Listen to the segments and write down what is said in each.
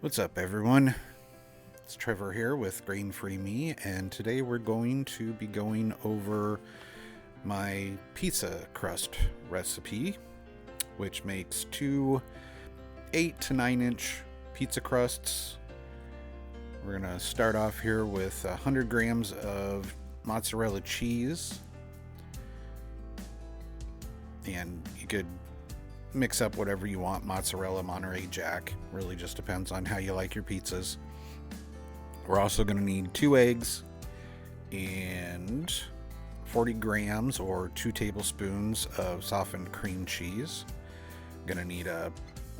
What's up, everyone? It's Trevor here with Grain Free Me, and today we're going to be going over my pizza crust recipe, which makes two 8 to 9 inch pizza crusts. We're going to start off here with 100 grams of mozzarella cheese, and you could mix up whatever you want: mozzarella, Monterey Jack, really just depends on how you like your pizzas. We're also going to need 2 eggs and 40 grams or 2 tablespoons of softened cream cheese. I'm going to need a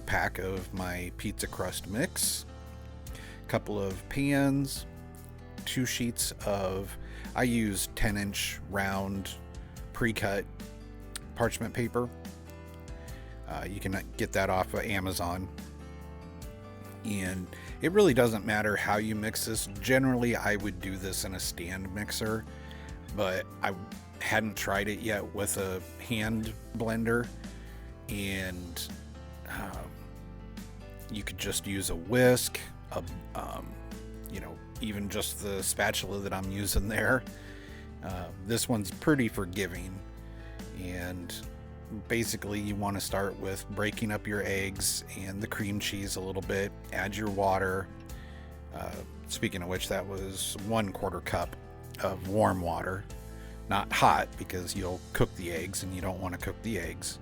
pack of my pizza crust mix, a couple of pans, 2 sheets of, I use 10-inch round pre-cut parchment paper. You can get that off of Amazon, and it really doesn't matter how you mix this. Generally, I would do this in a stand mixer, but I hadn't tried it yet with a hand blender, and you could just use a whisk, even just the spatula that I'm using there. This one's pretty forgiving, and basically you want to start with breaking up your eggs and the cream cheese a little bit, add your water. Speaking of which, that was 1/4 cup of warm water, not hot, because you'll cook the eggs and you don't want to cook the eggs.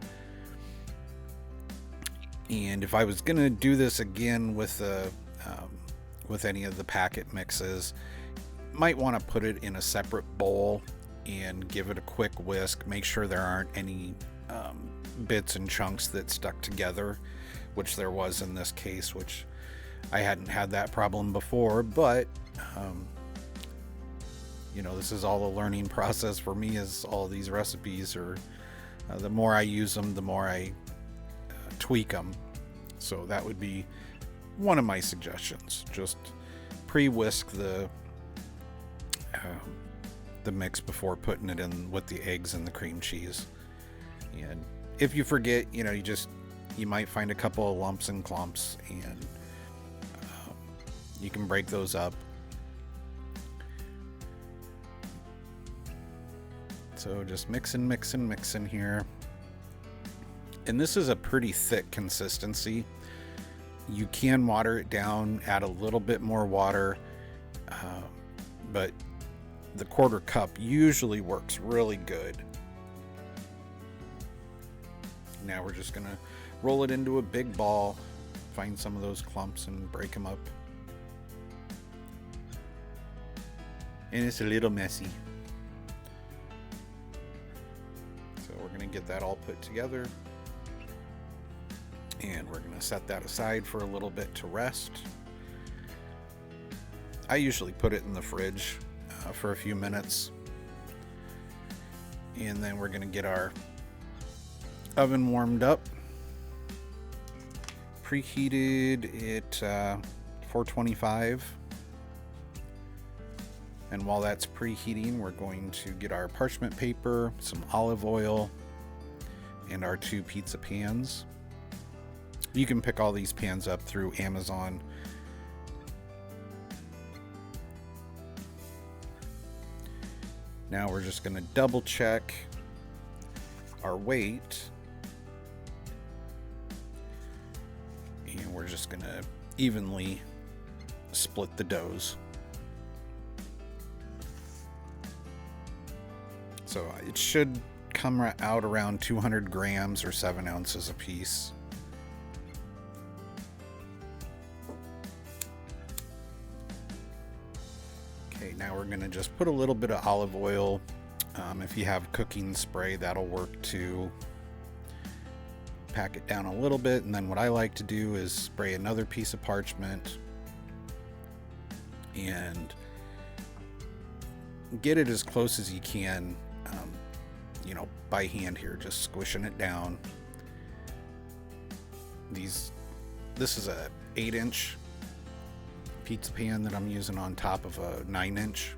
And if I was going to do this again with any of the packet mixes, might want to put it in a separate bowl and give it a quick whisk. Make sure there aren't any bits and chunks that stuck together, which there was in this case, which I hadn't had that problem before, but this is all a learning process for me, as all these recipes are, the more I use them, the more I tweak them. So that would be one of my suggestions. Just pre-whisk the mix before putting it in with the eggs and the cream cheese. And if you forget, you might find a couple of lumps and clumps, and you can break those up. So just mixing here. And this is a pretty thick consistency. You can water it down, add a little bit more water, but the 1/4 cup usually works really good. Now we're just gonna roll it into a big ball, find some of those clumps and break them up. And it's a little messy, so we're gonna get that all put together, and we're gonna set that aside for a little bit to rest. I usually put it in the fridge for a few minutes, and then we're gonna get our oven warmed up, preheated at 425, and while that's preheating, we're going to get our parchment paper, some olive oil, and our 2 pizza pans. You can pick all these pans up through Amazon. Now we're just going to double check our weight, and we're just going to evenly split the doughs. So it should come out around 200 grams or 7 ounces a piece. Okay, now we're going to just put a little bit of olive oil. If you have cooking spray, that'll work too. Pack it down a little bit, and then what I like to do is spray another piece of parchment and get it as close as you can, by hand here, just squishing it down. This is a 8-inch pizza pan that I'm using on top of a 9-inch.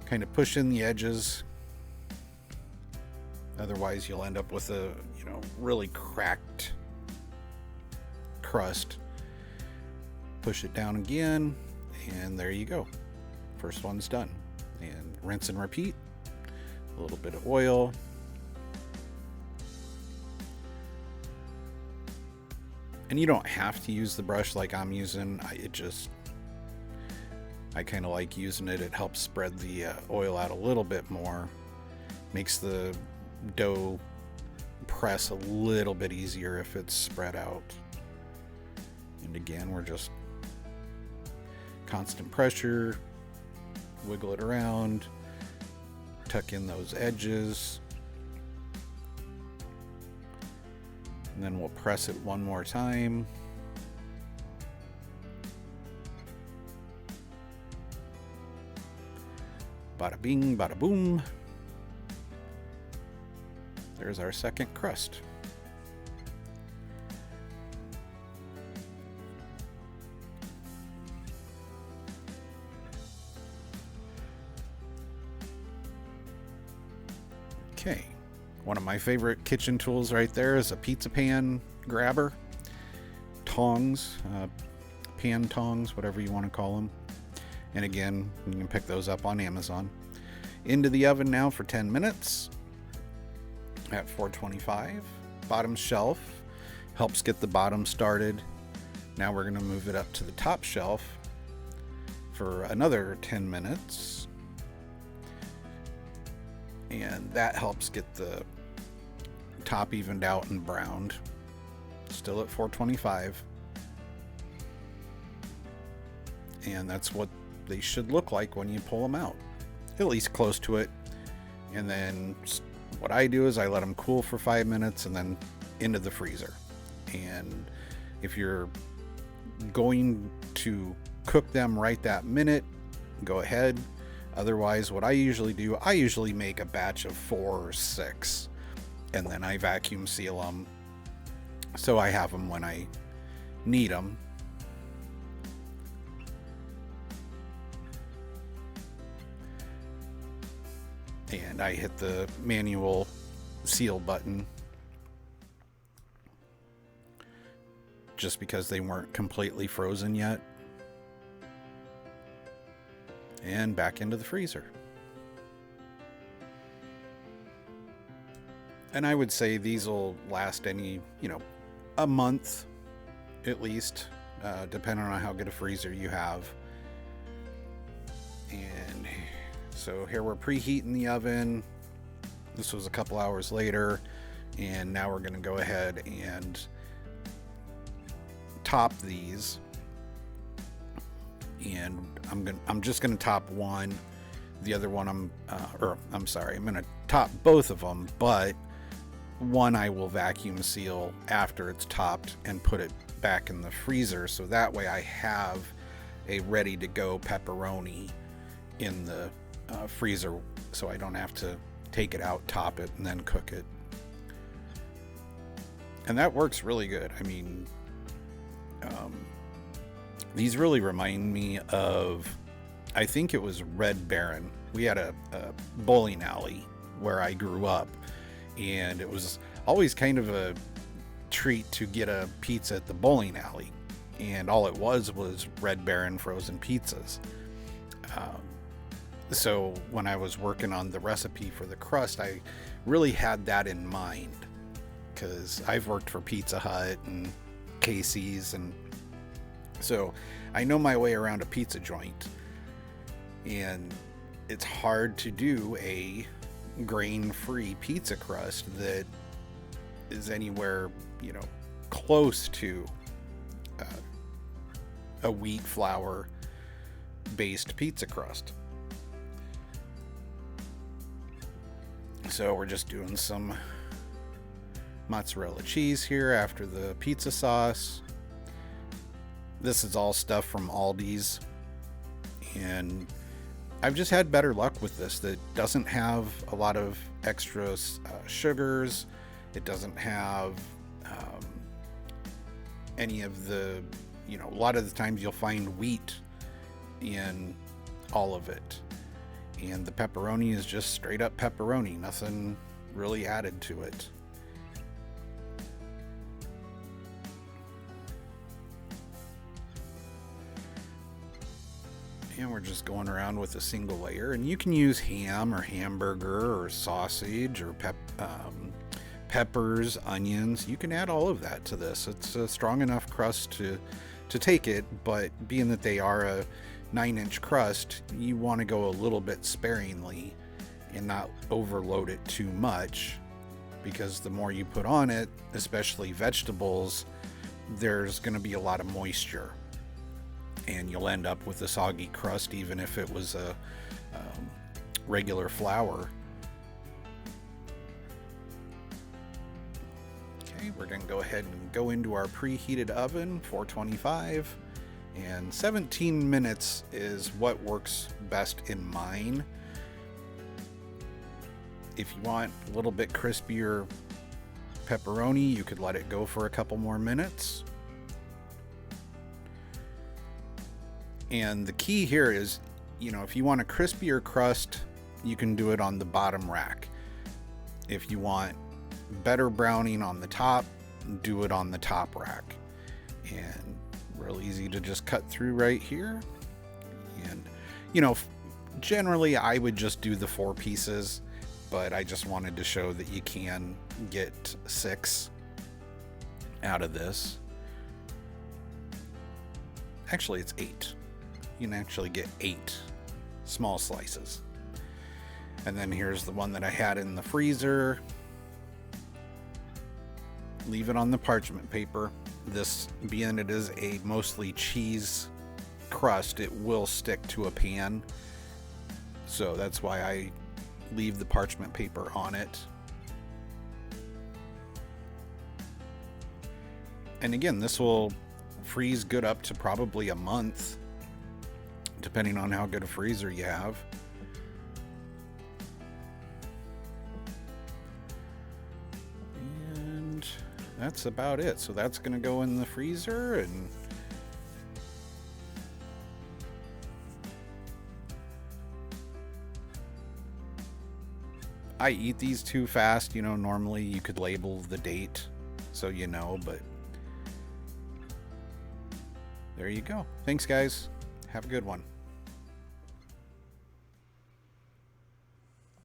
Kind of push in the edges, otherwise you'll end up with a really cracked crust. Push it down again, and there you go. First one's done. And rinse and repeat. A little bit of oil. And you don't have to use the brush like I'm using. I kind of like using it. It helps spread the oil out a little bit more. Makes the dough press a little bit easier if it's spread out. And again, we're just constant pressure, wiggle it around, tuck in those edges, and then we'll press it one more time. Bada bing, bada boom. There's our second crust. Okay, one of my favorite kitchen tools right there is a pizza pan grabber. Tongs, pan tongs, whatever you want to call them. And again, you can pick those up on Amazon. Into the oven now for 10 minutes at 425. Bottom shelf helps get the bottom started. Now we're going to move it up to the top shelf for another 10 minutes. And that helps get the top evened out and browned. Still at 425. And that's what they should look like when you pull them out. At least close to it. And then what I do is I let them cool for 5 minutes and then into the freezer. And if you're going to cook them right that minute, go ahead. Otherwise, what I usually do, I usually make a batch of 4 or 6, and then I vacuum seal them so I have them when I need them. And I hit the manual seal button just because they weren't completely frozen yet. And back into the freezer. And I would say these will last a month at least, depending on how good a freezer you have. And so here we're preheating the oven. This was a couple hours later, and now we're going to go ahead and top these. And I'm just gonna top one. The other one I'm gonna top both of them, but one I will vacuum seal after it's topped and put it back in the freezer, so that way I have a ready to go pepperoni in the freezer, so I don't have to take it out, top it, and then cook it. And that works really good. I mean, these really remind me of, I think it was Red Baron. We had a bowling alley where I grew up, and it was always kind of a treat to get a pizza at the bowling alley. And all it was Red Baron frozen pizzas. So when I was working on the recipe for the crust, I really had that in mind, because I've worked for Pizza Hut and Casey's, and so I know my way around a pizza joint, and it's hard to do a grain-free pizza crust that is anywhere, close to a wheat flour based pizza crust. So we're just doing some mozzarella cheese here after the pizza sauce. This is all stuff from Aldi's, and I've just had better luck with this. That doesn't have a lot of extra sugars. It doesn't have any of the, a lot of the times you'll find wheat in all of it. And the pepperoni is just straight up pepperoni, nothing really added to it. And we're just going around with a single layer, and you can use ham or hamburger or sausage or peppers, onions. You can add all of that to this. It's a strong enough crust to take it, but being that they are a 9-inch crust, you want to go a little bit sparingly and not overload it too much, because the more you put on it, especially vegetables, there's going to be a lot of moisture, and you'll end up with a soggy crust even if it was a regular flour. Okay, we're going to go ahead and go into our preheated oven, 425, and 17 minutes is what works best in mine. If you want a little bit crispier pepperoni, you could let it go for a couple more minutes. And the key here is, if you want a crispier crust, you can do it on the bottom rack. If you want better browning on the top, do it on the top rack. And real easy to just cut through right here. And, generally I would just do the 4 pieces, but I just wanted to show that you can get 6 out of this. Actually, it's 8. You can actually get 8 small slices. And then here's the one that I had in the freezer. Leave it on the parchment paper. This, being it is a mostly cheese crust, it will stick to a pan. So that's why I leave the parchment paper on it. And again, this will freeze good up to probably a month, depending on how good a freezer you have. And that's about it. So that's going to go in the freezer, and I eat these too fast. Normally you could label the date so but there you go. Thanks, guys. Have a good one.